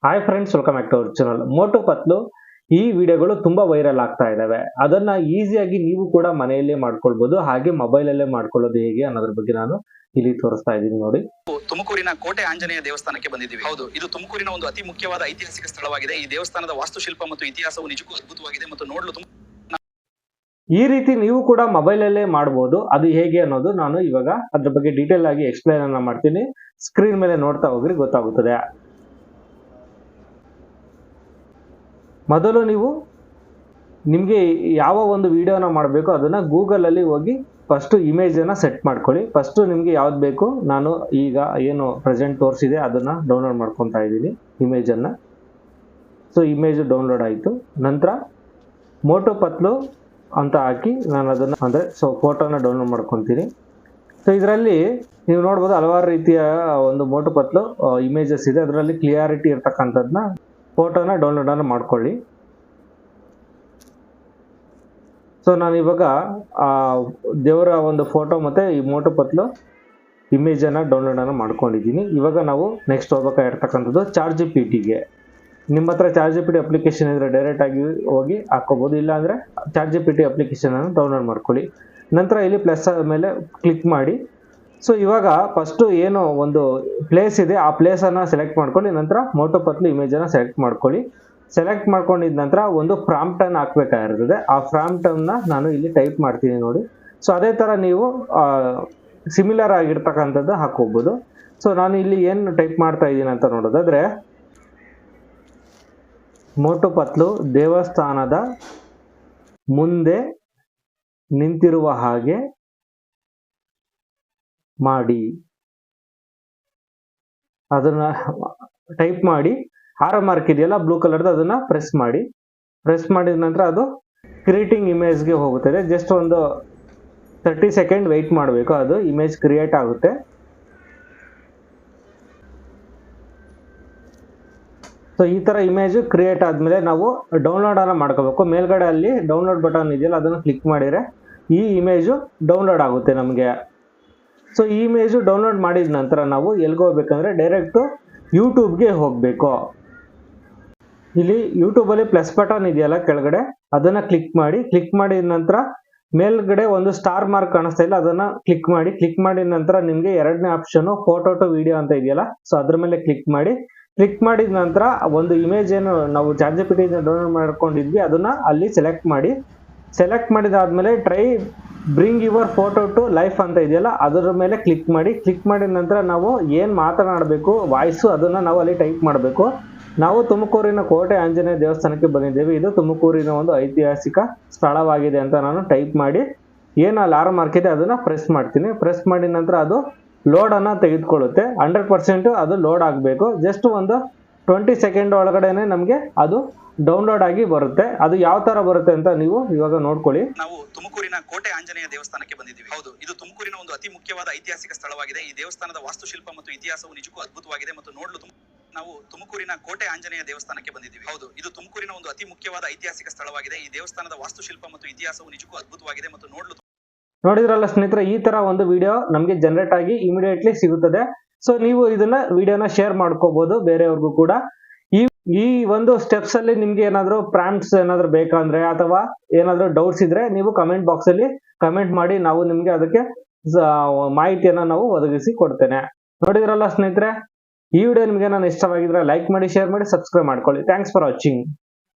Hi friends, welcome back to our channel. Motu Patlu ಈ ವಿಡಿಯೋಗಳು ತುಂಬಾ ವೈರಲ್ ಆಗ್ತಾ ಇದಾವೆ. ಅದನ್ನ ಈಸಿಯಾಗಿ ನೀವು ಕೂಡ ಮನೆಯಲ್ಲೇ ಮಾಡ್ಕೊಳ್ಬಹುದು. ಹಾಗೆ ಮೊಬೈಲ್ ಅಲ್ಲೇ ಮಾಡ್ಕೊಳ್ಳೋದು ಹೇಗೆ ಅನ್ನೋದ್ರ ಬಗ್ಗೆ ನಾನು ಇಲ್ಲಿ ತೋರಿಸ್ತಾ ಇದ್ದೀನಿ ನೋಡಿ. ತುಮಕೂರಿನ ಕೋಟೆ ಆಂಜನೇಯ ದೇವಸ್ಥಾನಕ್ಕೆ ಬಂದಿದ್ದೀವಿ. ಹೌದು, ಇದು ತುಮಕೂರಿನ ಒಂದು ಅತಿ ಮುಖ್ಯವಾದ ಐತಿಹಾಸಿಕ ಸ್ಥಳವಾಗಿದೆ. ಈ ದೇವಸ್ಥಾನದ ವಾಸ್ತುಶಿಲ್ಪ ಮತ್ತು ಇತಿಹಾಸವು ನಿಜಕ್ಕೂ ಅದ್ಭುತವಾಗಿದೆ ಮತ್ತು ನೋಡಲು ಈ ರೀತಿ ನೀವು ಕೂಡ ಮೊಬೈಲ್ ಅಲ್ಲೇ ಮಾಡಬಹುದು. ಅದು ಹೇಗೆ ಅನ್ನೋದು ನಾನು ಇವಾಗ ಅದ್ರ ಬಗ್ಗೆ ಡೀಟೇಲ್ ಆಗಿ ಎಕ್ಸ್ಪ್ಲೈನ್ ಅನ್ನ ಮಾಡ್ತೀನಿ. ಸ್ಕ್ರೀನ್ ಮೇಲೆ ನೋಡ್ತಾ ಹೋಗ್ರಿ, ಗೊತ್ತಾಗುತ್ತದೆ. ಮೊದಲು ನೀವು ನಿಮಗೆ ಯಾವ ಒಂದು ವಿಡಿಯೋನ ಮಾಡಬೇಕು ಅದನ್ನ ಗೂಗಲ್ ಅಲ್ಲಿ ಹೋಗಿ ಫಸ್ಟ್ ಇಮೇಜ್ ಅನ್ನ ಸೆಟ್ ಮಾಡ್ಕೊಳ್ಳಿ. ಫಸ್ಟ್ ನಿಮಗೆ ಯಾವ್ದು ಬೇಕು, ನಾನು ಈಗ ಏನು ಪ್ರೆಸೆಂಟ್ ತೋರಿಸಿದೆ ಅದನ್ನ ಡೌನ್ಲೋಡ್ ಮಾಡ್ಕೊತಾ ಇದ್ದೀನಿ ಇಮೇಜ್ ಅನ್ನ. ಸೊ ಇಮೇಜ್ ಡೌನ್ಲೋಡ್ ಆಯಿತು. ನಂತರ ಮೋಟು ಪತ್ಲು ಅಂತ ಹಾಕಿ ನಾನು ಅದನ್ನ ಅಂದ್ರೆ ಫೋಟೋನ ಡೌನ್ಲೋಡ್ ಮಾಡ್ಕೊತೀನಿ. ಸೊ ಇದರಲ್ಲಿ ನೀವು ನೋಡ್ಬೋದು ಹಲವಾರು ರೀತಿಯ ಒಂದು ಮೋಟು ಪತ್ಲು ಇಮೇಜಸ್ ಇದೆ. ಅದರಲ್ಲಿ ಕ್ಲಿಯಾರಿಟಿ ಇರ್ತಕ್ಕಂಥದ್ದನ್ನ ಫೋಟೋನ ಡೌನ್ಲೋಡ್ ಅನ್ನು ಮಾಡ್ಕೊಳ್ಳಿ. ಸೊ ನಾನು ಇವಾಗ ದೇವರ ಒಂದು ಫೋಟೋ ಮತ್ತೆ ಈ ಮೋಟು ಪತ್ಲು ಇಮೇಜ್ ಅನ್ನ ಡೌನ್ಲೋಡ್ ಅನ್ನು ಮಾಡ್ಕೊಂಡಿದ್ದೀನಿ. ಇವಾಗ ನಾವು ನೆಕ್ಸ್ಟ್ ಹೋಗ್ಬೇಕಾಗಿರ್ತಕ್ಕಂಥದ್ದು ChatGPTಗೆ. ನಿಮ್ಮ ಹತ್ರ ChatGPT ಅಪ್ಲಿಕೇಶನ್ ಇದ್ರೆ ಡೈರೆಕ್ಟ್ ಆಗಿ ಹೋಗಿ ಹಾಕೋಬಹುದು, ಇಲ್ಲ ಅಂದ್ರೆ ChatGPT ಅಪ್ಲಿಕೇಶನ್ ಅನ್ನು ಡೌನ್ಲೋಡ್ ಮಾಡ್ಕೊಳ್ಳಿ. ನಂತರ ಇಲ್ಲಿ ಪ್ಲಸ್ ಮೇಲೆ ಕ್ಲಿಕ್ ಮಾಡಿ. ಸೊ ಇವಾಗ ಫಸ್ಟ್ ಏನು ಒಂದು ಪ್ಲೇಸ್ ಇದೆ ಆ ಪ್ಲೇಸ್ ಅನ್ನ ಸೆಲೆಕ್ಟ್ ಮಾಡ್ಕೊಳ್ಳಿ. ನಂತರ ಮೋಟು ಪತ್ಲು ಇಮೇಜ್ ಅನ್ನ ಸೆಲೆಕ್ಟ್ ಮಾಡ್ಕೊಳ್ಳಿ. ಸೆಲೆಕ್ಟ್ ಮಾಡ್ಕೊಂಡಿದ ನಂತರ ಒಂದು ಪ್ರಾಂಪ್ಟ್ ಅನ್ನು ಹಾಕ್ಬೇಕಾಗಿರ್ತದೆ. ಆ ಪ್ರಾಂಪ್ಟ್ ಅನ್ನ ನಾನು ಇಲ್ಲಿ ಟೈಪ್ ಮಾಡ್ತೀನಿ ನೋಡಿ. ಸೊ ಅದೇ ತರ ನೀವು ಸಿಮಿಲರ್ ಆಗಿರ್ತಕ್ಕಂಥದ್ದು ಹಾಕೋಬಹುದು. ಸೊ ನಾನು ಇಲ್ಲಿ ಏನು ಟೈಪ್ ಮಾಡ್ತಾ ಇದ್ದೀನಿ ಅಂತ ನೋಡೋದಾದ್ರೆ, ಮೋಟು ಪತ್ಲು ದೇವಸ್ಥಾನದ ಮುಂದೆ ನಿಂತಿರುವ ಹಾಗೆ ಮಾಡಿ ಅದನ್ನ ಟೈಪ್ ಮಾಡಿ. ಆರೋ ಮಾರ್ಕ್ ಇದೆಯಲ್ಲ ಬ್ಲೂ ಕಲರ್ದು, ಅದನ್ನ ಪ್ರೆಸ್ ಮಾಡಿ. ಪ್ರೆಸ್ ಮಾಡಿದ ನಂತರ ಅದು ಕ್ರಿಯೇಟಿಂಗ್ ಇಮೇಜ್ಗೆ ಹೋಗುತ್ತದೆ. ಜಸ್ಟ್ ಒಂದು 30 ಸೆಕೆಂಡ್ ವೆಯ್ಟ್ ಮಾಡಬೇಕು, ಅದು ಇಮೇಜ್ ಕ್ರಿಯೇಟ್ ಆಗುತ್ತೆ. ಸೊ ಈ ತರ ಇಮೇಜ್ ಕ್ರಿಯೇಟ್ ಆದ್ಮೇಲೆ ನಾವು ಡೌನ್ಲೋಡ್ ಅನ್ನ ಮಾಡ್ಕೋಬೇಕು. ಮೇಲ್ಗಡೆ ಅಲ್ಲಿ ಡೌನ್ಲೋಡ್ ಬಟನ್ ಇದೆಯಲ್ಲ ಅದನ್ನು ಕ್ಲಿಕ್ ಮಾಡಿದ್ರೆ ಈ ಇಮೇಜು ಡೌನ್ಲೋಡ್ ಆಗುತ್ತೆ ನಮಗೆ. ಸೊ ಈ ಇಮೇಜು ಡೌನ್ಲೋಡ್ ಮಾಡಿದ ನಂತರ ನಾವು ಎಲ್ಲಿಗೆ ಹೋಗ್ಬೇಕಂದ್ರೆ ಡೈರೆಕ್ಟ್ ಯೂಟ್ಯೂಬ್ಗೆ ಹೋಗಬೇಕು. ಇಲ್ಲಿ ಯೂಟ್ಯೂಬಲ್ಲಿ ಪ್ಲಸ್ ಬಟನ್ ಇದೆಯಲ್ಲ ಕೆಳಗಡೆ, ಅದನ್ನ ಕ್ಲಿಕ್ ಮಾಡಿ. ಕ್ಲಿಕ್ ಮಾಡಿದ ನಂತರ ಮೇಲ್ಗಡೆ ಒಂದು ಸ್ಟಾರ್ ಮಾರ್ಕ್ ಕಾಣಿಸ್ತಾ ಇಲ್ಲ, ಅದನ್ನ ಕ್ಲಿಕ್ ಮಾಡಿ. ಕ್ಲಿಕ್ ಮಾಡಿದ ನಂತರ ನಿಮಗೆ ಎರಡನೇ ಆಪ್ಷನ್ ಫೋಟೋ ಟು ವಿಡಿಯೋ ಅಂತ ಇದೆಯಲ್ಲ, ಸೊ ಅದ್ರ ಮೇಲೆ ಕ್ಲಿಕ್ ಮಾಡಿ. ಕ್ಲಿಕ್ ಮಾಡಿದ ನಂತರ ಒಂದು ಇಮೇಜ್ ಏನು ನಾವು ChatGPT ಡೌನ್ಲೋಡ್ ಮಾಡ್ಕೊಂಡಿದ್ವಿ ಅದನ್ನ ಅಲ್ಲಿ ಸೆಲೆಕ್ಟ್ ಮಾಡಿ. ಸೆಲೆಕ್ಟ್ ಮಾಡಿದಾದ್ಮೇಲೆ try bring your photo to life ಅಂತ ಇದೆಯಲ್ಲ ಅದರ ಮೇಲೆ ಕ್ಲಿಕ್ ಮಾಡಿ. ಕ್ಲಿಕ್ ಮಾಡಿದ ನಂತರ ನಾವು ಏನು ಮಾತನಾಡಬೇಕು ವಾಯ್ಸು ಅದನ್ನ ನಾವು ಅಲ್ಲಿ ಟೈಪ್ ಮಾಡಬೇಕು. ನಾವು ತುಮಕೂರಿನ ಕೋಟೆ ಆಂಜನೇಯ ದೇವಸ್ಥಾನಕ್ಕೆ ಬಂದಿದ್ದೇವೆ, ಇದು ತುಮಕೂರಿನ ಒಂದು ಐತಿಹಾಸಿಕ ಸ್ಥಳವಾಗಿದೆ ಅಂತ ನಾನು ಟೈಪ್ ಮಾಡಿ ಏನು ಅಲ್ಲಿ ಆರೋ ಮಾರ್ಕ್ ಇದೆ ಅದನ್ನ ಪ್ರೆಸ್ ಮಾಡ್ತೀನಿ. ಪ್ರೆಸ್ ಮಾಡಿದ ನಂತರ ಅದು ಲೋಡ್ ಅನ್ನ ತೆಗೆದುಕೊಳ್ಳುತ್ತೆ. 100% ಅದು ಲೋಡ್ ಆಗಬೇಕು. ಜಸ್ಟ್ ಒಂದು 20 ಸೆಕೆಂಡ್ ಒಳಗಡೆನೆ ನಮಗೆ ಅದು ಡೌನ್ಲೋಡ್ ಆಗಿ ಬರುತ್ತೆ. ಅದು ಯಾವ ತರ ಬರುತ್ತೆ ಅಂತ ನೀವು ಇವಾಗ ನೋಡ್ಕೊಳ್ಳಿ. ನಾವು ತುಮಕೂರಿನ ಕೋಟೆ ಆಂಜನೇಯ ದೇವಸ್ಥಾನಕ್ಕೆ ಬಂದಿದ್ದೀವಿ. ಹೌದು, ಇದು ತುಮಕೂರಿನ ಒಂದು ಅತಿ ಮುಖ್ಯವಾದ ಐತಿಹಾಸಿಕ ಸ್ಥಳವಾಗಿದೆ. ಈ ದೇವಸ್ಥಾನದ ವಾಸ್ತುಶಿಲ್ಪ ಮತ್ತು ಇತಿಹಾಸವು ನಿಜಕ್ಕೂ ಅದ್ಭುತವಾಗಿದೆ ಮತ್ತು ನೋಡಲು ನಾವು ತುಮಕೂರಿನ ಕೋಟೆ ಆಂಜನೇಯ ದೇವಸ್ಥಾನಕ್ಕೆ ಬಂದಿದ್ದೀವಿ. ಹೌದು, ಇದು ತುಮಕೂರಿನ ಒಂದು ಅತಿ ಮುಖ್ಯವಾದ ಐತಿಹಾಸಿಕ ಸ್ಥಳವಾಗಿದೆ. ಈ ದೇವಸ್ಥಾನದ ವಾಸ್ತುಶಿಲ್ಪ ಮತ್ತು ಇತಿಹಾಸವು ನಿಜಕ್ಕೂ ಅದ್ಭುತವಾಗಿದೆ ಮತ್ತು ನೋಡಿದ್ರಲ್ಲ ಸ್ನೇಹಿತರೆ, ಈ ತರ ಒಂದು ವಿಡಿಯೋ ನಮಗೆ ಜನರೇಟ್ ಆಗಿ ಇಮಿಡಿಯೇಟ್ಲಿ ಸಿಗುತ್ತದೆ. ಸೊ ನೀವು ಇದನ್ನ ವಿಡಿಯೋನ ಶೇರ್ ಮಾಡ್ಕೋಬಹುದು ಬೇರೆಯವ್ರಿಗೂ ಕೂಡ. ಈ ಒಂದು ಸ್ಟೆಪ್ಸ್ ಅಲ್ಲಿ ನಿಮ್ಗೆ ಏನಾದ್ರು ಪ್ರಾಂಪ್ಟ್ಸ್ ಏನಾದ್ರು ಬೇಕಂದ್ರೆ ಅಥವಾ ಏನಾದ್ರು ಡೌಟ್ಸ್ ಇದ್ರೆ ನೀವು ಕಮೆಂಟ್ ಬಾಕ್ಸ್ ಅಲ್ಲಿ ಕಮೆಂಟ್ ಮಾಡಿ, ನಾವು ನಿಮ್ಗೆ ಅದಕ್ಕೆ ಮಾಹಿತಿಯನ್ನ ನಾವು ಒದಗಿಸಿ ಕೊಡ್ತೇನೆ. ನೋಡಿದ್ರಲ್ಲ ಸ್ನೇಹಿತರೆ, ಈ ವಿಡಿಯೋ ನಿಮ್ಗೆ ನಾನು ಇಷ್ಟವಾಗಿದ್ರೆ ಲೈಕ್ ಮಾಡಿ, ಶೇರ್ ಮಾಡಿ, ಸಬ್ಸ್ಕ್ರೈಬ್ ಮಾಡ್ಕೊಳ್ಳಿ. Thanks for watching.